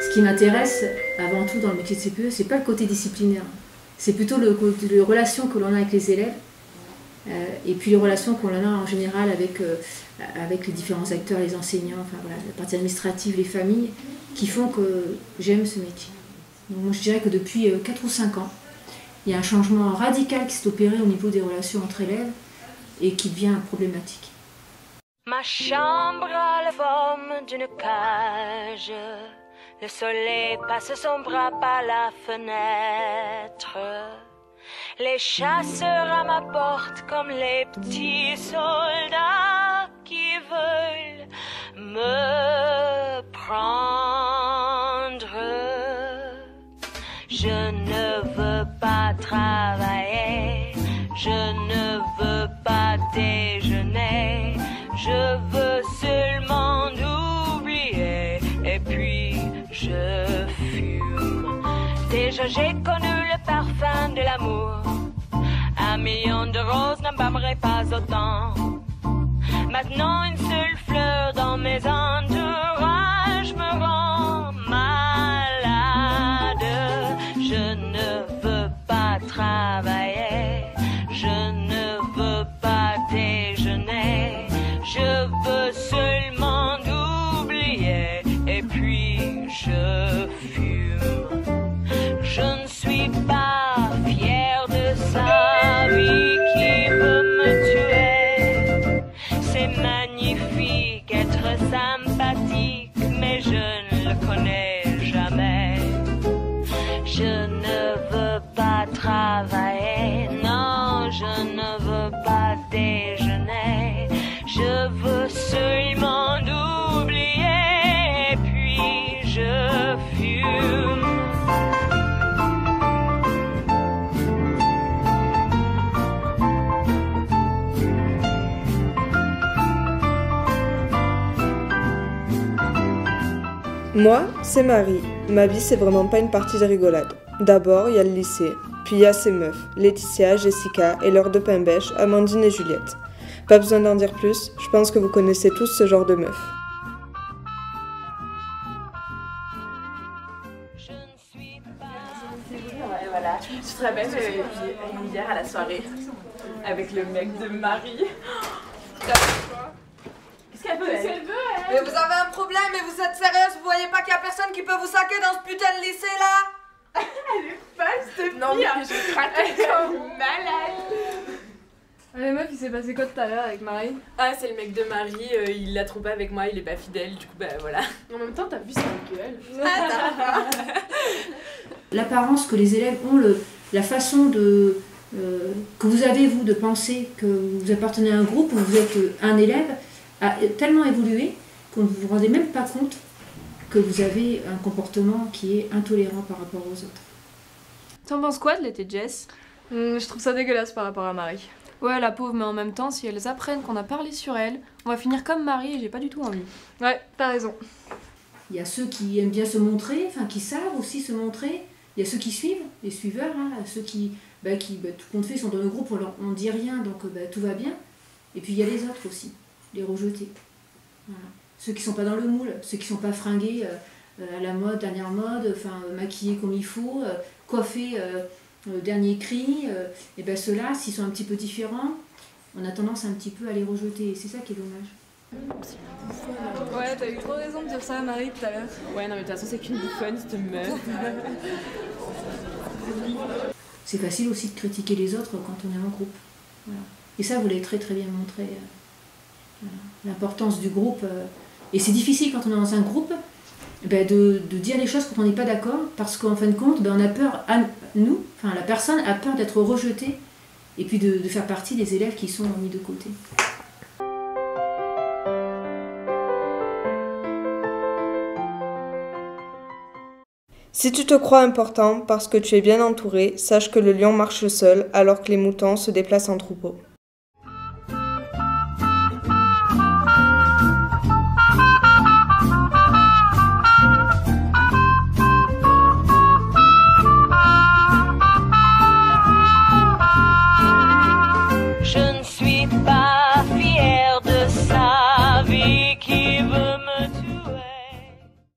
Ce qui m'intéresse avant tout dans le métier de CPE, c'est pas le côté disciplinaire, c'est plutôt les relations que l'on a avec les élèves et puis les relations qu'on a en général avec les différents acteurs, les enseignants, enfin voilà, la partie administrative, les familles, qui font que j'aime ce métier. Donc moi je dirais que depuis 4 ou 5 ans, il y a un changement radical qui s'est opéré au niveau des relations entre élèves et qui devient problématique. Ma chambre a la forme d'une cage. Le soleil passe son bras par la fenêtre. Les chasseurs à ma porte comme les petits soldats qui veulent me prendre. Je ne veux pas travailler, je ne veux pas déjeuner, je veux seulement oublier et puis je fume. Déjà j'ai connu le parfum de l'amour, 1 million de roses n'embaumerait pas autant. Maintenant une seule fleur dans mes entourages me rend malade. Je ne veux pas travailler, je ne veux pas déjeuner, je veux seulement oublier et puis je fume. Je ne suis pas fière de sa vie qui veut me tuer. C'est magnifique être sympathique, mais je ne le connais jamais. Je ne veux pas travailler, non, je ne veux pas déjeuner. Je veux seulement oublier, et puis je fume. Moi, c'est Marie. Ma vie, c'est vraiment pas une partie de rigolade. D'abord, il y a le lycée. Puis il y a ces meufs, Laetitia, Jessica et leurs 2 pains-bêches, Amandine et Juliette. Pas besoin d'en dire plus, je pense que vous connaissez tous ce genre de meufs. Voilà. Tu te rappelles hier à la soirée avec le mec de Marie. Qu'est-ce qu'elle veut, elle? Mais vous avez un problème, mais vous êtes sérieuse? Vous voyez pas qu'il y a personne qui peut vous saquer dans ce putain de lycée là? Elle est folle cette fille. Non mais je craque comme malade. Allez meuf, il s'est passé quoi tout à l'heure avec Marie? Ah, c'est le mec de Marie, il l'a trompé avec moi, il est pas fidèle, du coup bah voilà. En même temps, t'as vu sa gueule. L'apparence que les élèves ont, la façon de, que vous avez vous de penser que vous appartenez à un groupe où vous êtes un élève a tellement évolué qu'on ne vous rendez même pas compte que vous avez un comportement qui est intolérant par rapport aux autres. T'en penses quoi de l'été de Jess? Je trouve ça dégueulasse par rapport à Marie. Ouais, la pauvre, mais en même temps, si elles apprennent qu'on a parlé sur elle, on va finir comme Marie et j'ai pas du tout envie. Ouais, t'as raison. Il y a ceux qui aiment bien se montrer, enfin qui savent aussi se montrer. Il y a ceux qui suivent, les suiveurs, hein, ceux qui tout compte fait, sont dans le groupe, on dit rien, donc tout va bien. Et puis il y a les autres aussi, les rejetés. Voilà. Ceux qui sont pas dans le moule, ceux qui sont pas fringués à la mode, dernière mode, enfin maquillés comme il faut, coiffés dernier cri, et bien ceux-là, s'ils sont un petit peu différents, on a tendance un petit peu à les rejeter, et c'est ça qui est dommage. Ouais, t'as eu trop raison de dire ça à Marie tout à l'heure. Ouais, non mais de toute façon c'est qu'une bouffonne cette meuf. C'est facile aussi de critiquer les autres quand on est en groupe. Voilà. Et ça, vous l'avez très très bien montré. Voilà. L'importance du groupe. Et c'est difficile quand on est dans un groupe de dire les choses quand on n'est pas d'accord, parce qu'en fin de compte, on a peur, la personne a peur d'être rejetée et puis de faire partie des élèves qui sont mis de côté. Si tu te crois important parce que tu es bien entouré, sache que le lion marche seul alors que les moutons se déplacent en troupeau.